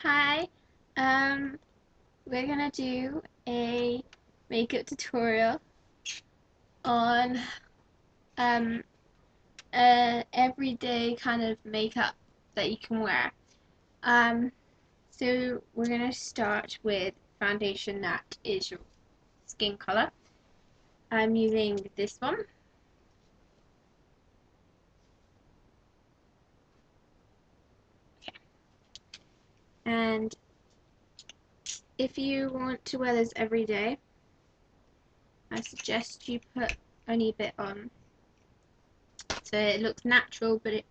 Hi, um, we're gonna do a makeup tutorial on um, everyday kind of makeup that you can wear. Um, so we're gonna start with foundation that is your skin color. I'm using this one. Okay. And if you want to wear this every day, I suggest you put only a bit on so it looks natural, but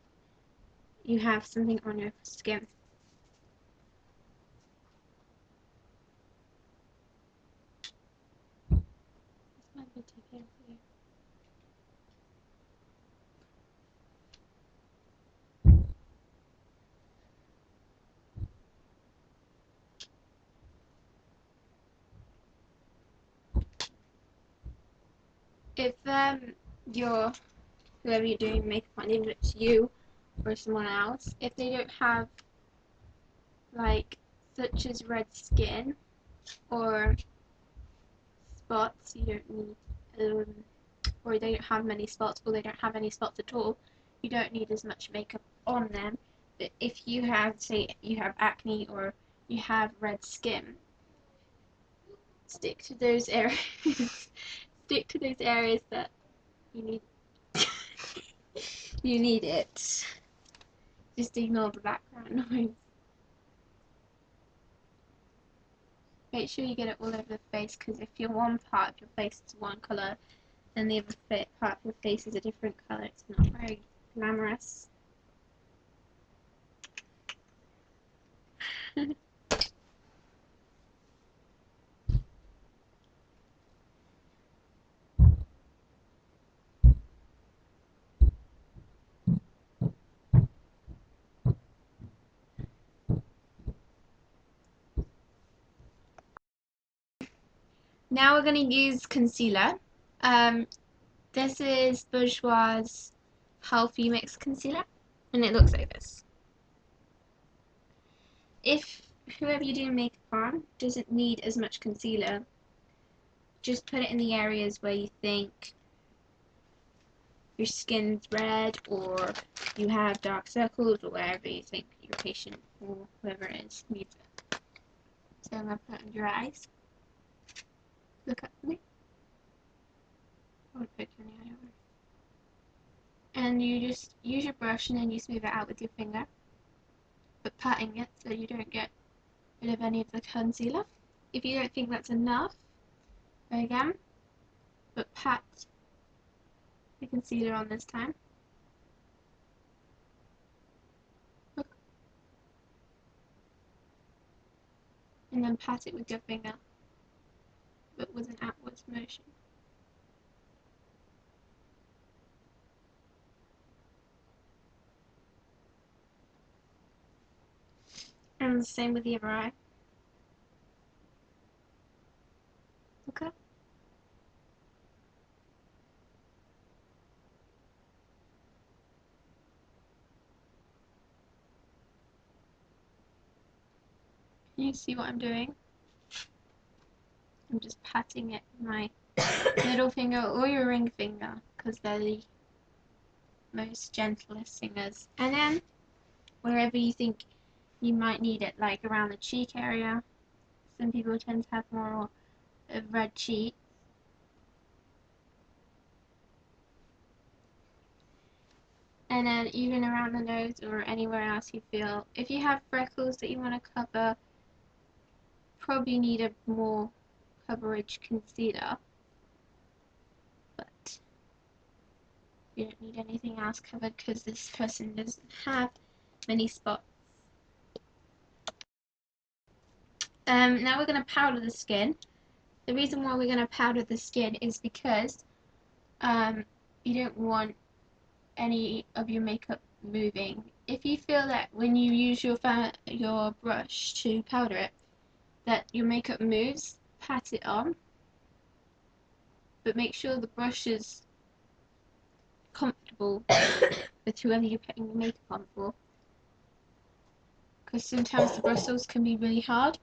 you have something on your skin. This might be too big for you. If you're whoever you're doing makeup on, even if it's you or someone else, if they don't have like such as red skin or spots, you don't need or they don't have many spots, or they don't have any spots at all, you don't need as much makeup on them. But if you have, say, you have acne or you have red skin, stick to those areas. Stick to those areas that you need. You need it. Just ignore the background noise. Make sure you get it all over the face, because if your one part of your face is one colour and the other part of your face is a different colour, it's not very glamorous. Now we're going to use concealer. Um, this is Bourjois Healthy Mix Concealer, and it looks like this. If whoever you're doing makeup on doesn't need as much concealer, just put it in the areas where you think your skin's red or you have dark circles or wherever you think your patient or whoever it is needs it. So I'm going to put it under your eyes. Look up at me. I won't poke you in the eye over. And you just use your brush and then you smooth it out with your finger, but patting it so you don't get rid of any of the concealer. If you don't think that's enough, go again, but pat the concealer on this time. And then pat it with your finger, but with an outwards motion. And the same with the other eye. Okay. Can you see what I'm doing? I'm just patting it with my middle finger or your ring finger, because they're the most gentlest fingers. And then wherever you think you might need it, like around the cheek area. Some people tend to have more of red cheeks. And then even around the nose or anywhere else you feel. If you have freckles that you want to cover, probably need a more coverage concealer. But you don't need anything else covered because this person doesn't have many spots. Now we're going to powder the skin. The reason why we're going to powder the skin is because you don't want any of your makeup moving. If you feel that when you use your brush to powder it, that your makeup moves, pat it on, but make sure the brush is comfortable with whoever you're putting your makeup on for, because sometimes the bristles can be really hard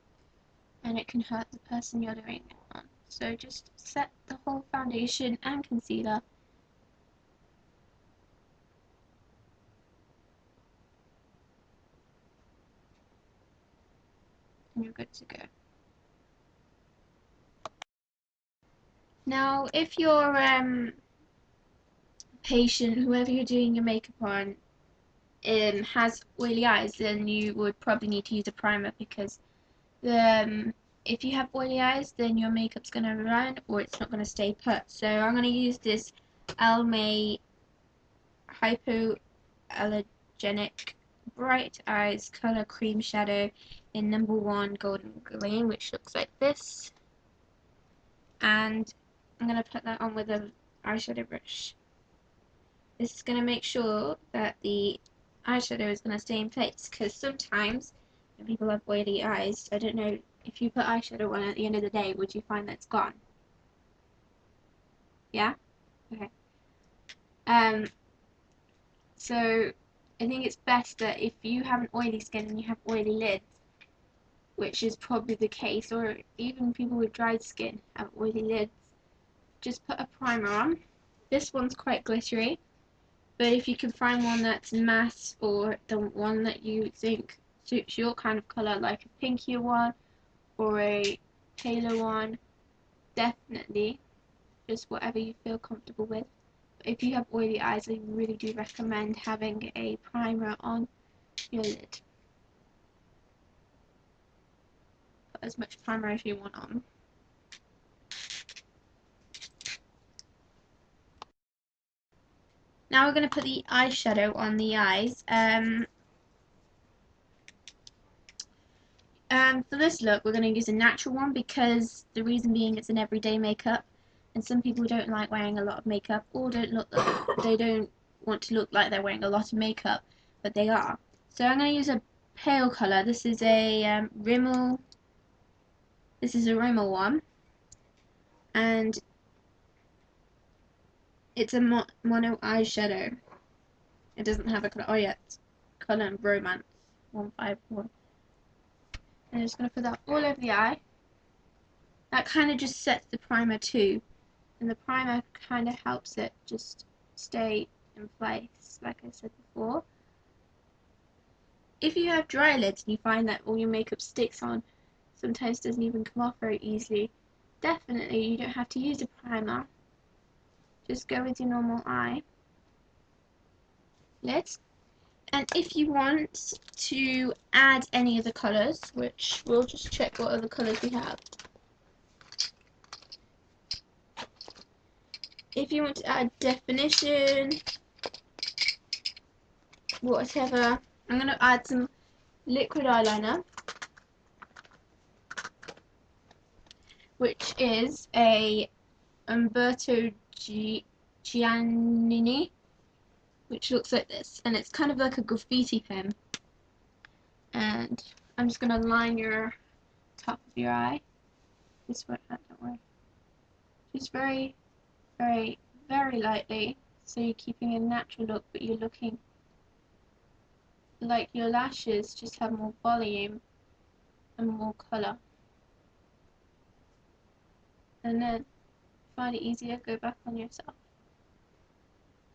and it can hurt the person you're doing it on. So just set the whole foundation and concealer. And you're good to go. Now, if your patient, whoever you're doing your makeup on, has oily eyes, then you would probably need to use a primer, because if you have oily eyes, then your makeup's going to run or it's not going to stay put. So I'm going to use this Almay Hypoallergenic Bright Eyes Colour Cream Shadow in number 1 Golden Green, which looks like this. And I'm going to put that on with an eyeshadow brush. This is going to make sure that the eyeshadow is going to stay in place, because sometimes when people have oily eyes, I don't know, if you put eyeshadow on at the end of the day, would you find that it's gone? Yeah? Okay. So I think it's best that if you have an oily skin and you have oily lids, which is probably the case, or even people with dried skin have oily lids, just put a primer on. This one's quite glittery, but if you can find one that's matte, or the one that you think suits your kind of colour, like a pinkier one or a paler one, definitely just whatever you feel comfortable with. But if you have oily eyes, I really do recommend having a primer on your lid. Put as much primer as you want on. Now we're going to put the eyeshadow on the eyes. For this look, we're going to use a natural one, because the reason being it's an everyday makeup, and some people don't like wearing a lot of makeup, or they don't want to look like they're wearing a lot of makeup, but they are. So I'm going to use a pale colour. This is a Rimmel. This is a Rimmel one, and it's a mono eyeshadow. It doesn't have a colour. Oh yeah, it's Colour and Bromance 151. I'm just going to put that all over the eye. That kind of just sets the primer too, and the primer kind of helps it just stay in place, like I said before. If you have dry lids and you find that all your makeup sticks on, sometimes doesn't even come off very easily, definitely you don't have to use a primer. Just go with your normal eye lids. And if you want to add any of the colours, which we'll just check what other colours we have. If you want to add definition, whatever, I'm going to add some liquid eyeliner, which is a Umberto Giannini, which looks like this, and it's kind of like a graffiti pen. And I'm just going to line your top of your eye. This won't hurt, don't worry. Just very, very, very lightly, so you're keeping a natural look, but you're looking like your lashes just have more volume and more colour. And then, find it easier, go back on yourself.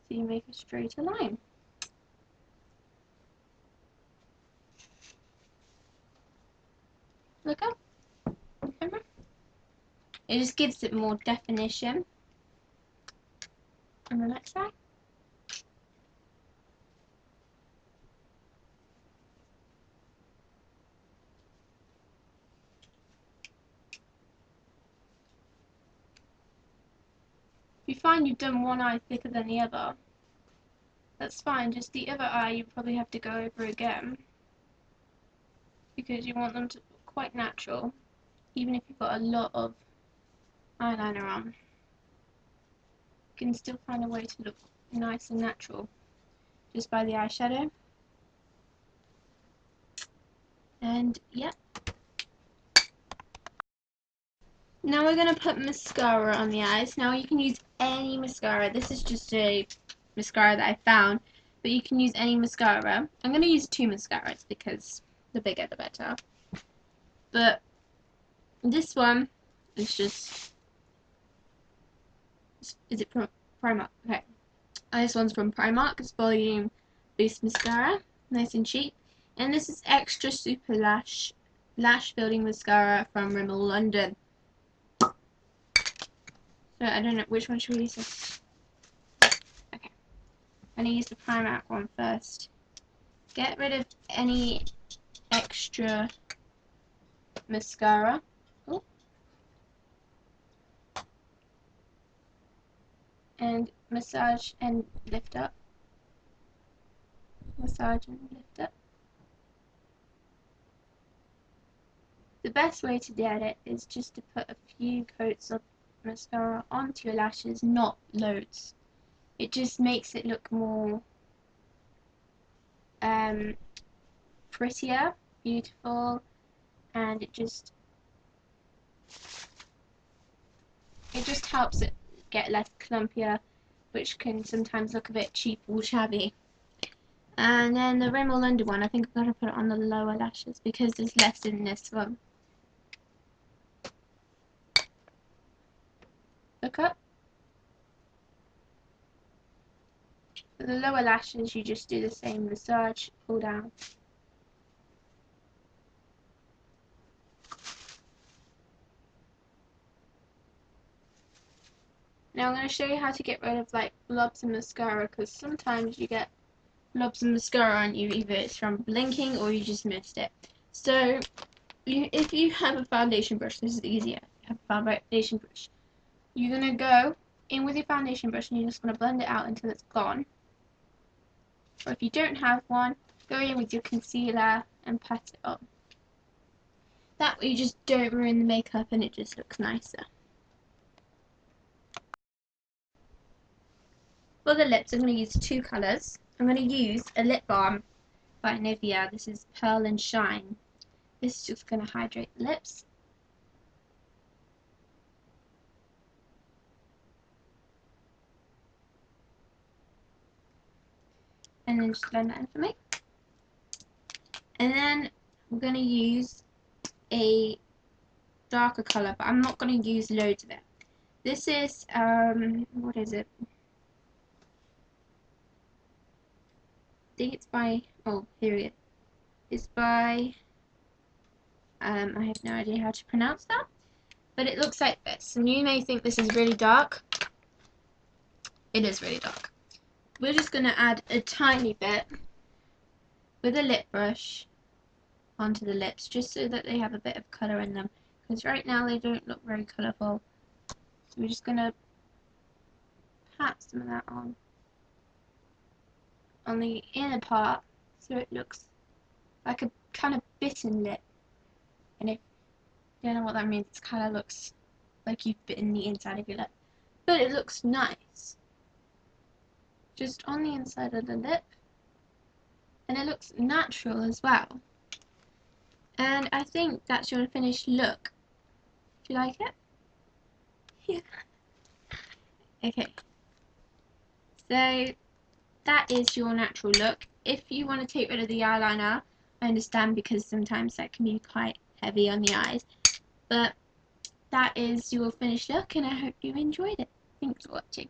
So you make a straighter line. Look up. Camera. It just gives it more definition. And the next side. If you find you've done one eye thicker than the other, that's fine. Just the other eye you probably have to go over again, because you want them to look quite natural, even if you've got a lot of eyeliner on. You can still find a way to look nice and natural just by the eyeshadow. And yeah. Now we're going to put mascara on the eyes. Now you can use any mascara. This is just a mascara that I found, but you can use any mascara. I'm going to use 2 mascaras because The bigger the better. But this one is just, is it from Primark? Okay. This one's from Primark. It's Volume Boost Mascara. Nice and cheap. And this is Extra Super Lash Building Mascara from Rimmel London. So I don't know, which one should we use this? Okay. I'm going to use the Primark one first. Get rid of any extra mascara. Oh. And massage and lift up. Massage and lift up. The best way to get it is just to put a few coats of mascara onto your lashes, not loads. It just makes it look more prettier, beautiful, and it just helps it get less clumpier, which can sometimes look a bit cheap or shabby. And then the Rimmel London one, I think I'm going to put it on the lower lashes because there's less in this one. Look up. For the lower lashes, you just do the same massage, pull down. Now I'm going to show you how to get rid of like blobs of mascara, because sometimes you get blobs of mascara on you, either it's from blinking or you just missed it. So if you have a foundation brush, this is easier. You have a foundation brush. You're going to go in with your foundation brush and you're just going to blend it out until it's gone. Or if you don't have one, go in with your concealer and pat it on. That way you just don't ruin the makeup and it just looks nicer. For the lips, I'm going to use two colours. I'm going to use a lip balm by Nivea. This is Pearl and Shine. This is just going to hydrate the lips. And then just blend that in for me. And then I'm going to use a darker colour, but I'm not going to use loads of it. This is, what is it? I think it's by, oh, here it is. It's by, I have no idea how to pronounce that, but it looks like this. And you may think this is really dark. It is really dark. We're just going to add a tiny bit with a lip brush onto the lips, just so that they have a bit of colour in them, because right now they don't look very colourful. So we're just going to pat some of that on the inner part, so it looks like a kind of bitten lip. And if you don't know what that means, it kind of looks like you've bitten the inside of your lip, but it looks nice. Just on the inside of the lip, and it looks natural as well. And I think that's your finished look. Do you like it? Yeah. Okay. So that is your natural look. If you want to take rid of the eyeliner, I understand, because sometimes that can be quite heavy on the eyes. But that is your finished look, and I hope you enjoyed it. Thanks for watching.